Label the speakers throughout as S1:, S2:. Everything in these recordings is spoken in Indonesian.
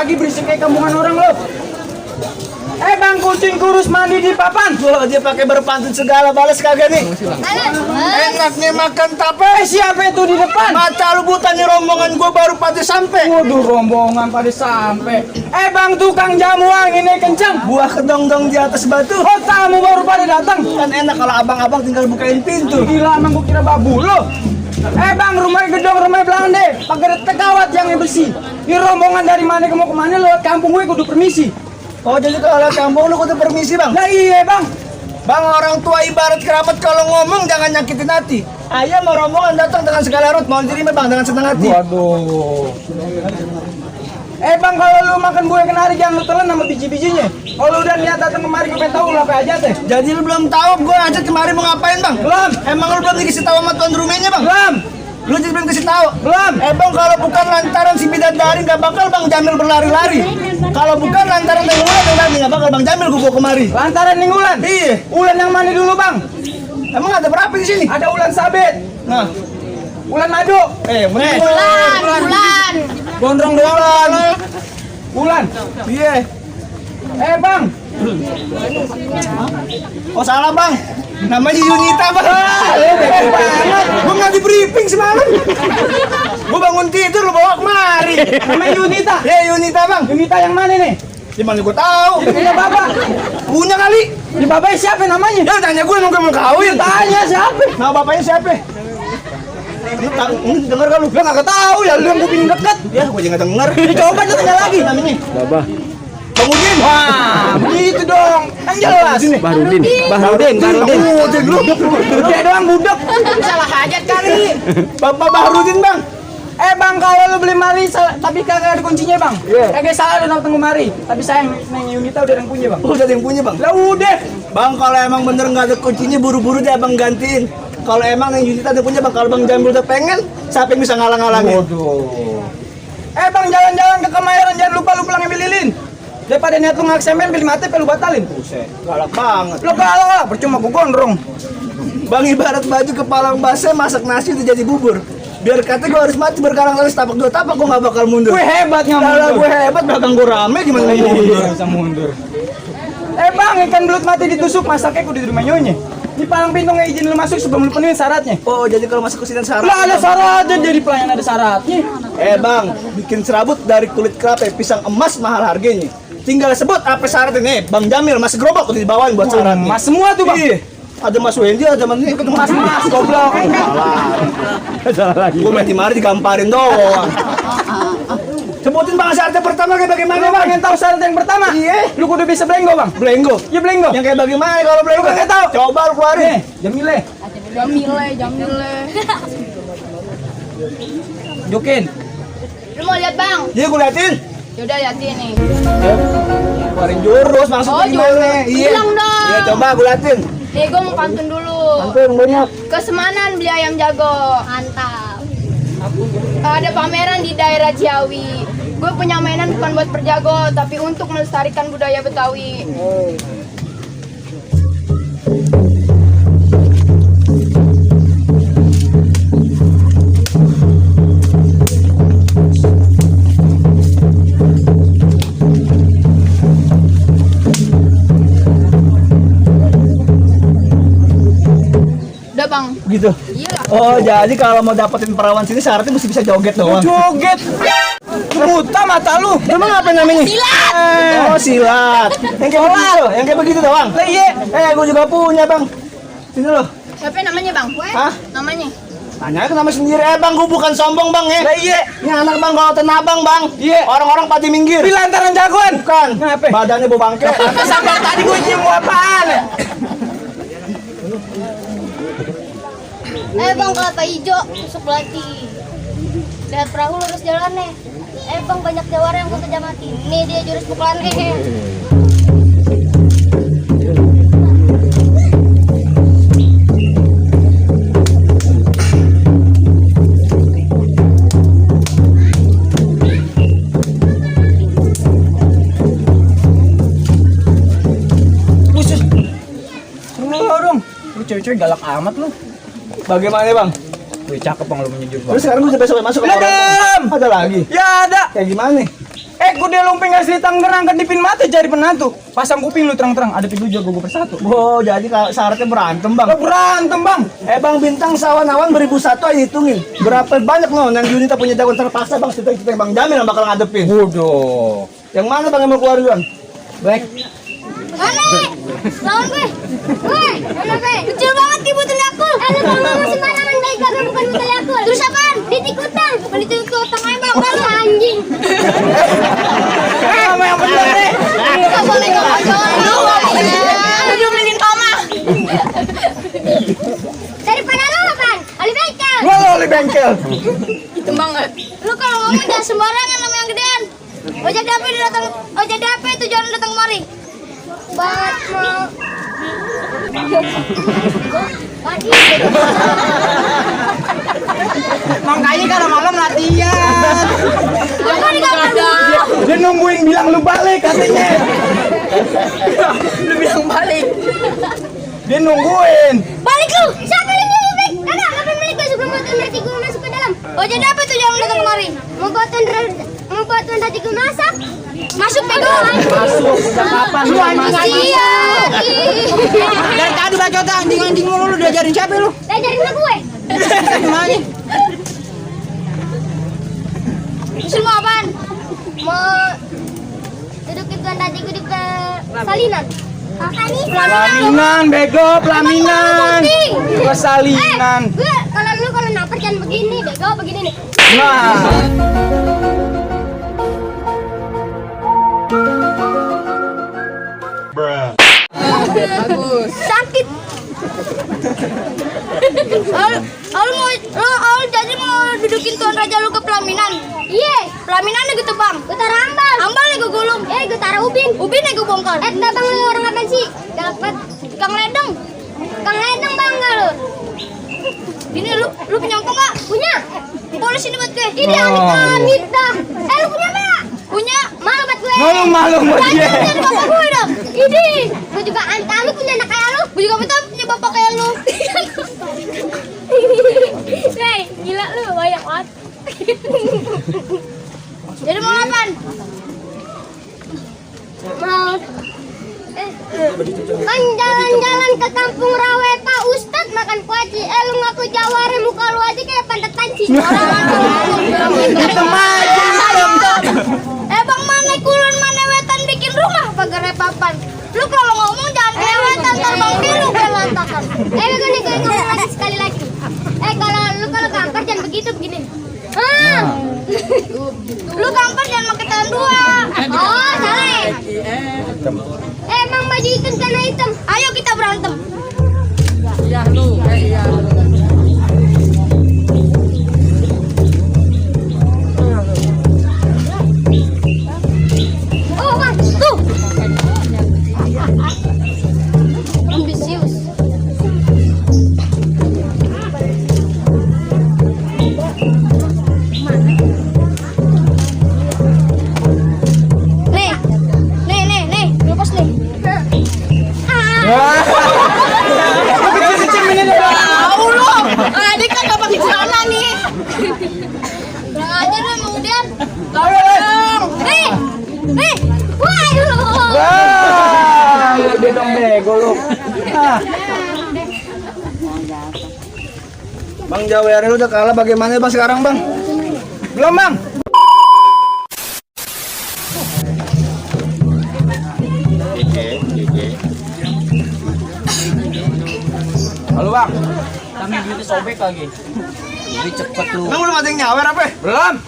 S1: lagi berisik kayak kampungan orang lo. Bang, kucing kurus mandi di papan.
S2: Wah, dia pakai berpantun segala, balas kagak nih? Enaknya makan tape.
S1: Siapa itu di depan?
S2: Mata lu buta nih, rombongan gua baru pada sampai.
S1: Waduh, rombongan pada sampai. Bang, tukang jamu angin ini kencang.
S2: Buah kedong-dong di atas batu.
S1: Oh, tamu baru pada datang.
S2: Kan enak kalau abang-abang tinggal bukain pintu.
S1: Gila, emang gua kira babu lo. Bang, rumah gedong, rumah belakang deh. Pakai tekawat yang bersih. Ini rombongan dari mana ke mau kemana lewat kampung gue kudu permisi.
S2: Oh, jadi kalau lewat kampung lu kudu permisi, Bang?
S1: Nah iya, Bang.
S2: Bang, orang tua ibarat kerabat, kalau ngomong jangan nyakitin hati. Ayah mau rombongan datang dengan segala rut, mau diterima, Bang, dengan senang hati.
S1: Waduh. Bang, kalau lu makan buah kenari jangan lu telan sama biji-bijinya. Kalau udah niat datang kemari gue pengen tahu lu apa aja teh.
S2: Jadi lu belum tahu gue ajak kemari mau ngapain, Bang?
S1: Belum.
S2: Emang lu belum dikasih tahu sama tuan rumahnya, Bang?
S1: Belum.
S2: Lu jadi belum kasih tahu?
S1: Belum.
S2: Bang, kalau bukan lantaran si bidadari nggak bakal Bang Jamil berlari-lari. Kalau bukan lantaran Neng Ulan yang tadi nggak bakal Bang Jamil gue bawa kemari.
S1: Lantaran Neng Ulan?
S2: Iya.
S1: Ulan yang mana dulu, Bang?
S2: Emang ada berapa di sini?
S1: Ada ulan sabit.
S2: Nah,
S1: Ulan madu.
S3: Bulan.
S1: Gondrong doang. Ulan.
S2: iya.
S1: Bang.
S2: Oh salah, Bang. Namanya Yunita, Bang. Gue nggak di briefing semalam. Gue bangun tidur lu bawa kemari.
S1: Namanya Yunita.
S2: Ya Yunita, Bang.
S1: Yunita yang mana nih?
S2: Di mana gue tahu?
S1: Punya Bapak.
S2: Punya kali.
S1: Di Bapak siapa namanya?
S2: Ya tanya gue emang gue mau kawin.
S1: Tanya siapa?
S2: Nah, bapaknya siapa? Lu denger kan lu?
S1: Lu nggak tahu ya, lu yang kuping deket.
S2: Ya, gue juga denger.
S1: Coba tanya lagi namanya.
S4: Baba.
S2: Bang Udin.
S1: Wah, begitu dong. Kan jelas.
S4: Bahrudin.
S2: Udin lu.
S1: Dia doang budak.
S3: Salah hajat kali.
S2: Bapak Bahrudin, Bang.
S1: Bang, kalau lu beli mari tapi kagak ada kuncinya, Bang. Kagak salah lu datang kemari. Tapi sayang Neng Yunita udah yang punya, Bang.
S2: Udah ada yang punya, Bang.
S1: Lah udah.
S2: Bang, kalau emang bener nggak ada kuncinya, buru-buru deh Abang gantiin. Kalau emang yang Yunita ada punya, Bang, kalau Bang Jamil udah pengen, siapa yang bisa ngalang-ngalangin?
S1: Waduh. Bang, jalan-jalan ke Kemayoran jangan lupa lu pulang ambil lilin. Daripada niat lu ngaksemen beli mati lu batalin. Buset.
S2: Galak banget.
S1: Lu galak lah, percuma gua gondrong.
S2: Bang, ibarat baju kepala basah masak nasi udah jadi bubur. Biar kata gue harus mati berkarang kali tapak dua tapak, gue gak bakal mundur.
S1: Gue hebat nggak mundur.
S2: Kalau gue hebat, belakang gue rame, gimana mau mundur?
S1: Bisa mundur. Bang, ikan belut mati ditusuk, masaknya kudu di rumah nyonya. Di palang pintu nggak izin lu masuk sebelum lu penuhin syaratnya.
S2: Oh, jadi kalau masuk ke sini syarat?
S1: Lah ada syaratnya, jadi pelayan ada syaratnya.
S2: Bang, bikin serabut dari kulit kelapa, pisang emas mahal harganya. Tinggal sebut apa syaratnya nih, Bang Jamil, Mas Gerobak udah dibawain buat syaratnya.
S1: Mas semua tuh, Bang.
S2: Iya. Ada Mas Wendy, ada Mas ketemu
S1: Mas goblok.
S4: Salah lagi.
S2: Gue main di mari digamparin doang. Sebutin Bang syaratnya pertama kayak bagaimana,
S1: Lu
S2: Bang?
S1: pengen tahu syarat yang pertama?
S2: Iya.
S1: Lu kudu bisa belenggo, Bang.
S2: Belenggo.
S1: Iya belenggo.
S2: Yang kayak bagaimana kalau belenggo?
S1: Lu kagak tahu?
S2: Coba lu keluarin.
S1: Jamile.
S3: Jamile.
S1: Jokin.
S3: Lu mau lihat, Bang?
S2: Iya, gue liatin.
S3: Yaudah liatin nih.
S2: Keluarin jurus maksudnya gimana?
S3: jurus. Bilang dong.
S2: Iya, coba gue liatin.
S3: Nih, gue mau pantun dulu.
S2: Pantun banyak.
S3: Kesemanan beli ayam jago. Mantap. Ada pameran di daerah Ciawi. Gue punya mainan bukan buat berjago, tapi untuk melestarikan budaya Betawi. Udah, Bang.
S2: Gitu.
S3: Iyalah.
S2: Oh, jadi kalau mau dapetin perawan sini syaratnya mesti bisa joget doang.
S1: Joget. Buta mata lu.
S2: Emang apa namanya?
S3: Silat.
S2: Oh, silat. Yang kayak begitu, yang kayak begitu doang.
S1: Lah iya.
S2: Gue juga punya, Bang. Sini loh.
S3: Siapa namanya, Bang?
S2: Hah?
S3: Namanya?
S2: Tanya ke nama sendiri, Bang. Gue bukan sombong, Bang, ya.
S1: Lah iya.
S2: Ini anak Bang kalau tenang Bang, Bang.
S1: Iya.
S2: Orang-orang pada minggir.
S1: Di lantaran jagoan.
S2: Bukan.
S1: Kenapa?
S2: Badannya bau bangke.
S1: Sampai tadi gue nyium apaan?
S5: Bang, kelapa hijau tusuk belati. Lihat perahu lurus jalannya. Bang, banyak jawara yang kutu jamati. Nih dia jurus pukulan
S1: Buset. Lu dong. Lu cewek-cewek galak amat lu.
S2: Bagaimana, Bang?
S1: Wih, cakep Bang lu menyujuk, Bang.
S2: Terus sekarang gue sampai masuk ke
S1: Adam!
S2: Ada lagi?
S1: Ya ada.
S2: Kayak gimana nih?
S1: Kuda lumping asli Tangerang kedipin mata jadi penatu. Pasang kuping lu terang-terang, ada pintu jago gue persatu.
S2: Oh, jadi syaratnya berantem, Bang.
S1: Lo berantem, Bang.
S2: Bang, bintang sawan-awan 1001 aja hitungin. Berapa banyak no yang Yunita punya jagoan terpaksa, Bang. Kita Bang Jamil yang bakal ngadepin.
S1: Bodoh.
S2: Yang mana Bang yang mau keluar duluan?
S1: Black.
S5: Mana? Lawan gue. Gue, mana gue? Kecil banget ki botol Yakult. Lu ngomong sembarangan baik kagak bukan botol Yakult. Terus apaan? Ditikutang. Ditikutang aja Bang, Bang anjing.
S1: Sama yang bener nih.
S3: Enggak boleh ngomong. Lu diomelin Mama.
S5: Daripada lu apaan? Ali bengkel.
S1: Gua lo oli bengkel.
S3: Itu banget.
S5: Lu kalau ngomong jangan sembarangan sama yang gedean. Ojek DP datang, ojek DP tujuan datang kemari. Batman.
S1: Makanya kalau malam latihan.
S5: Apa nih kapan?
S1: Dia nungguin bilang lu balik katanya.
S3: Lu bilang balik.
S5: Iya.
S1: Dia nungguin.
S5: Balik lu. Siapa yang balik? Kagak, kapan balik gue sebelum bantuan rati gue masuk ke dalam. Ojek DP tujuan datang kemari. Mau bantuan rati gue masak. Masuk bego.
S1: Masuk. Sejak kapan lu anjing?
S5: Iya.
S1: Dari tadi bacot anjing lu diajarin siapa lu?
S5: Ajarin ke gue.
S1: Gimana?
S5: Terus mau apaan? Mau dudukin tuan tadi gue di salinan.
S1: Pelaminan, bego, pelaminan. Gua salinan.
S5: Gue kalau naper jangan begini, bego begini nih.
S1: Nah.
S3: Bagus.
S5: Sakit. Al jadi mau dudukin tuan raja lu ke pelaminan. Iya, pelaminan gitu bang. Gue taruh ambal gue gulung. Gue taruh ubin gue bongkar. Enggak bang, lu orang apa sih? Galak banget. Kang Ledeng bang enggak lu? Ini lu punya apa nggak? Punya. Polis ini buat gue. Ini amit dah. Lu punya nggak? Punya. Malu buat gue.
S1: Malu buat dia.
S5: Jangan bapak gue dong. Ini. Gue juga antara lu punya anak kayak lu. Gue juga minta punya bapak kayak lu. Hei, gila lu, banyak banget. Jadi mau ngapain? Mau kan jalan-jalan ke kampung Rawe Pak Ustadz makan kuaci. Lu ngaku jaware muka lu aja kayak pantetan sih.
S1: Hitam aja.
S5: Bang mana kulon mana wetan bikin rumah pagar papan. Lu kalau ngomong jangan kayak wetan terbang biru belantakan. Gue ngomong lagi sekali lagi. Kalau kampar jangan begitu begini. Lu kampar jangan pakai tangan dua. Oh salah. Emang baju hitam karena hitam. Ayo kita berantem.
S3: Iya lu, iya.
S5: Oh bang, tuh. Ambisius. Nih, lepas nih.
S3: Tahu lu. Dia kan enggak pakai celana nih.
S5: Kurang ajar lu kemudian.
S3: Tolong.
S5: Nih. Wah, lu.
S1: Wah, dia dong bego lu.
S2: Bang Jawer lu udah kalah, bagaimana Bang sekarang Bang?
S1: Belum, Bang. Halo, Bang. Kami duitnya sobek lagi. Jadi cepet lu.
S2: Bang belum ada yang nyawer apa?
S1: Belum.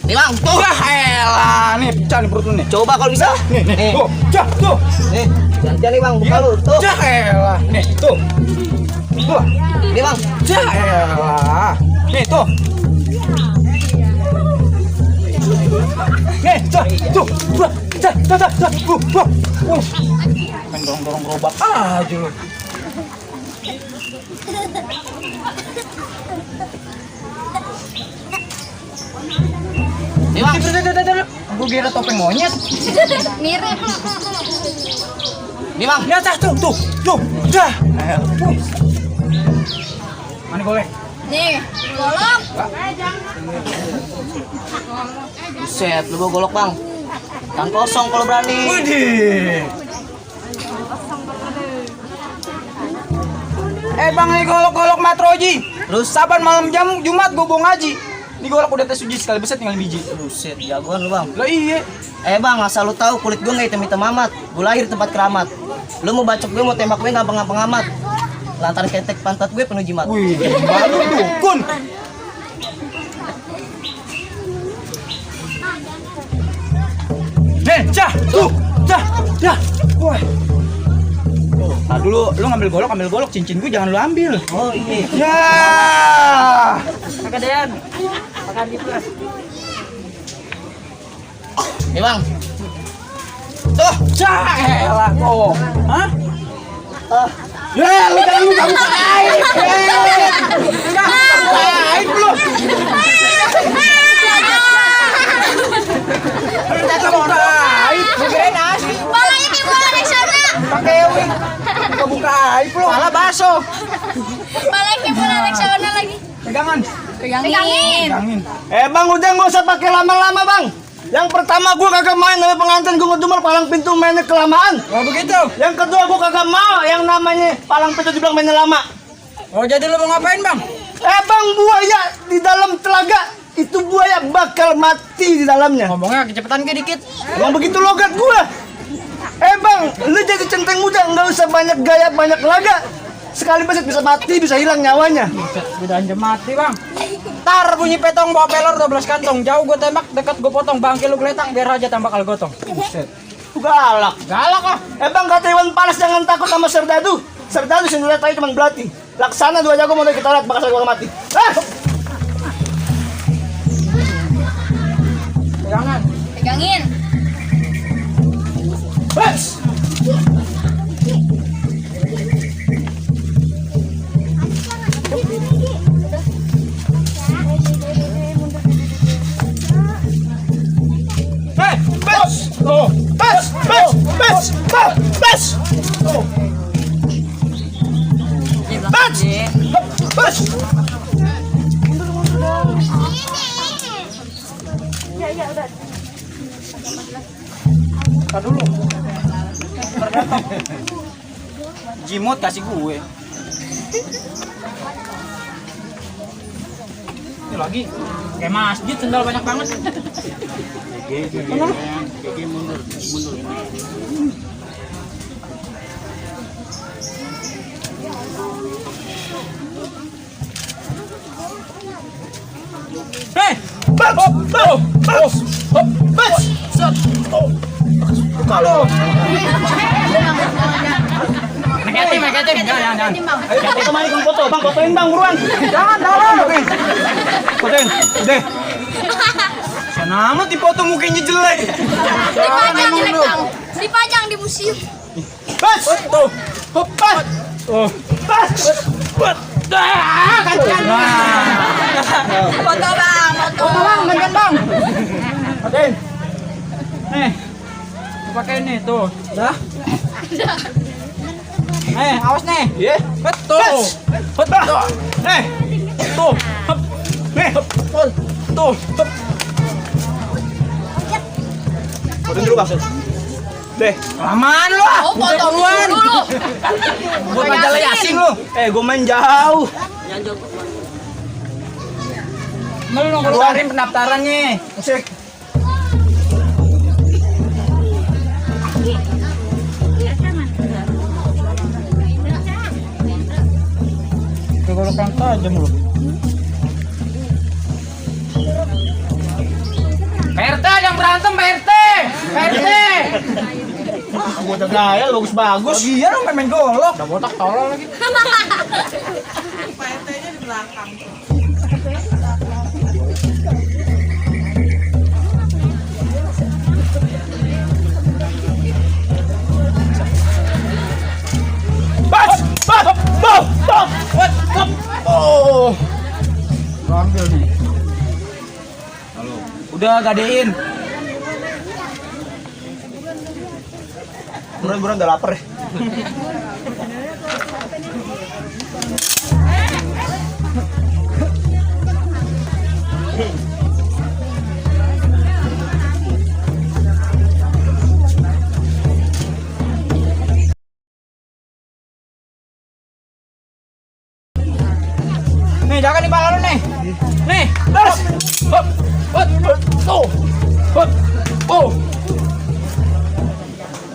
S2: Nih Bang, tuh.
S1: Wah, elah. Nih, pecah nih perut lu nih.
S2: Coba kalau bisa.
S1: Nih. Tuh, cah, tuh.
S2: Nih, gantian nih Bang, buka lu. Tuh.
S1: Cah, elah. Nih, tuh. Tuh.
S2: Nih Bang.
S1: Cah, elah. Nih, tuh. Nih, cah, tuh. Wah, cah. Main dorong-dorong gerobak aja lu.
S2: Nih Bang.
S1: Gue kira topeng monyet.
S5: Mirip.
S2: Nih Bang.
S1: Ya, cah, tuh. Dah. Mana golek?
S3: Nih, golok.
S6: Buset, lu bawa golok bang. Tangan kosong kalau berani.
S2: Widih.
S1: Bang, ini golok-golok Metro Ji.
S6: Terus?
S1: Saban malam Jumat gue bawa ngaji. Ini golok udah tes uji sekali beset tinggal biji.
S6: Buset, jagoan lu bang.
S1: Lah iya.
S6: Bang, asal lu tahu kulit gue nggak hitam-hitam amat. Gue lahir di tempat keramat. Lu mau bacok gue, mau tembak gue gampang-gampang amat. Lantaran ketek pantat gue penuh jimat.
S1: Wih, baru dukun. Cah, tuh, dah. Wah. Nah dulu, lu ngambil golok, cincin gue jangan lu ambil.
S6: Oh iya.
S1: Ya.
S6: Kegedean. Makan di plus. Nih bang.
S1: Tuh, cah, elah kok. Hah? Ya, lu jangan buka aib. Aib lu. Lu jangan buka aib. Lu kirain asli.
S5: Palanya di bola di sana.
S1: Pakai wing. Buka aib lu. Salah baso.
S5: Palanya di bola di sana lagi.
S1: Pegangan.
S5: Pegangin.
S2: Bang, udah nggak usah pakai lama-lama bang. Yang pertama gue kagak main namanya pengantin, gue ngedumel palang pintu mainnya kelamaan.
S1: Oh begitu.
S2: Yang kedua gue kagak mau yang namanya palang pintu dibilang mainnya lama.
S1: Oh jadi lu mau ngapain bang?
S2: Bang, buaya di dalam telaga itu buaya bakal mati di dalamnya.
S1: Ngomongnya kecepatan ke dikit.
S2: Emang begitu logat gue. Bang, lu jadi centeng muda nggak usah banyak gaya banyak laga. Sekali beset bisa mati, bisa hilang nyawanya.
S1: Udah anjir mati bang. Tar bunyi petong bawa pelor 12 kantong. Jauh gue tembak, dekat gue potong. Bangke lu geletak biar aja tambah kal gotong. Buset.
S2: Galak.
S1: Galak ah.
S2: Bang, kata Iwan Pales jangan takut sama Serdadu. Serdadu sih ngeliat aja cuma belati. Laksana dua jago mau kita lihat bakal saya mati.
S1: Pegangan.
S3: Pegangin.
S2: Bas.
S1: dulu. Jimot kasih gue. Ini lagi kayak masjid sendal banyak banget.
S4: Gigi mundur.
S1: Hei, Halo. Negatif. Jangan.
S2: Foto main foto, bang, fotoin bang buruan.
S1: Jangan. Fotoin, deh. Sana amat dipoto mukanya jelek.
S5: Dipajang jelek bang. Dipajang di museum.
S2: Bas,
S1: Tuh.
S2: bas, bas, bas.
S1: Kacan.
S3: Foto bang,
S1: Foto bang, gantian bang. Fotoin. Nih. Pakai ini tuh. Dah. Awas nih.
S2: Iya.
S1: Betul. Betul. Tuh. Hop. Nih. Tuh. Hop.
S2: Fotoin dulu bang. Deh.
S1: Lamaan lu.
S3: Oh, foto dulu.
S1: Buat majalah Yasin lu.
S2: Gue main jauh.
S1: Lu ngeluarin pendaftarannya.
S2: Musik.
S1: Kegolokan tajam lu. PRT yang berantem PRT.
S2: Gue udah gaya, bagus-bagus.
S1: Iya dong main golok. Udah botak tolol lagi.
S2: Oh.
S1: Ambil nih. Halo. Udah gadein.
S2: Buruan udah lapar ya.
S1: Nih, jangan nih bang nih. Nih, terus. Hop, hop, tuh. Hop, oh.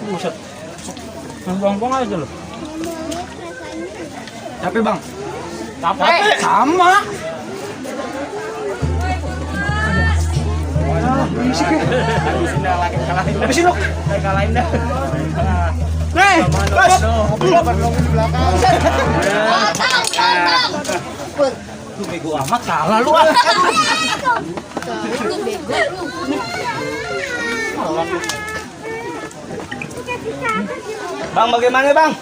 S1: Buset. Bang aja lo. Capek bang. Capek. Sama.
S2: Habisin lo.
S6: Kalahin dah.
S2: Nih, terus.
S6: Lu bego amat kalah lu ah.
S2: Bang, bagaimana bang?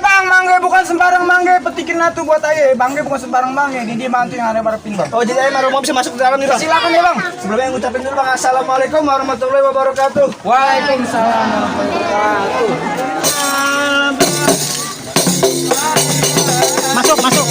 S1: Bang, mangga bukan sembarang mangga, petikin atuh buat aye. Mangga bukan sembarang mangga, ini dia mantu yang ada marapin bang.
S2: Oh jadi ayah mau bisa masuk ke dalam nih bang?
S1: Silakan ya bang.
S2: Sebelumnya yang ngucapin dulu bang, assalamualaikum warahmatullahi wabarakatuh.
S1: Waalaikumsalam warahmatullahi wabarakatuh.
S6: Masuk, masuk.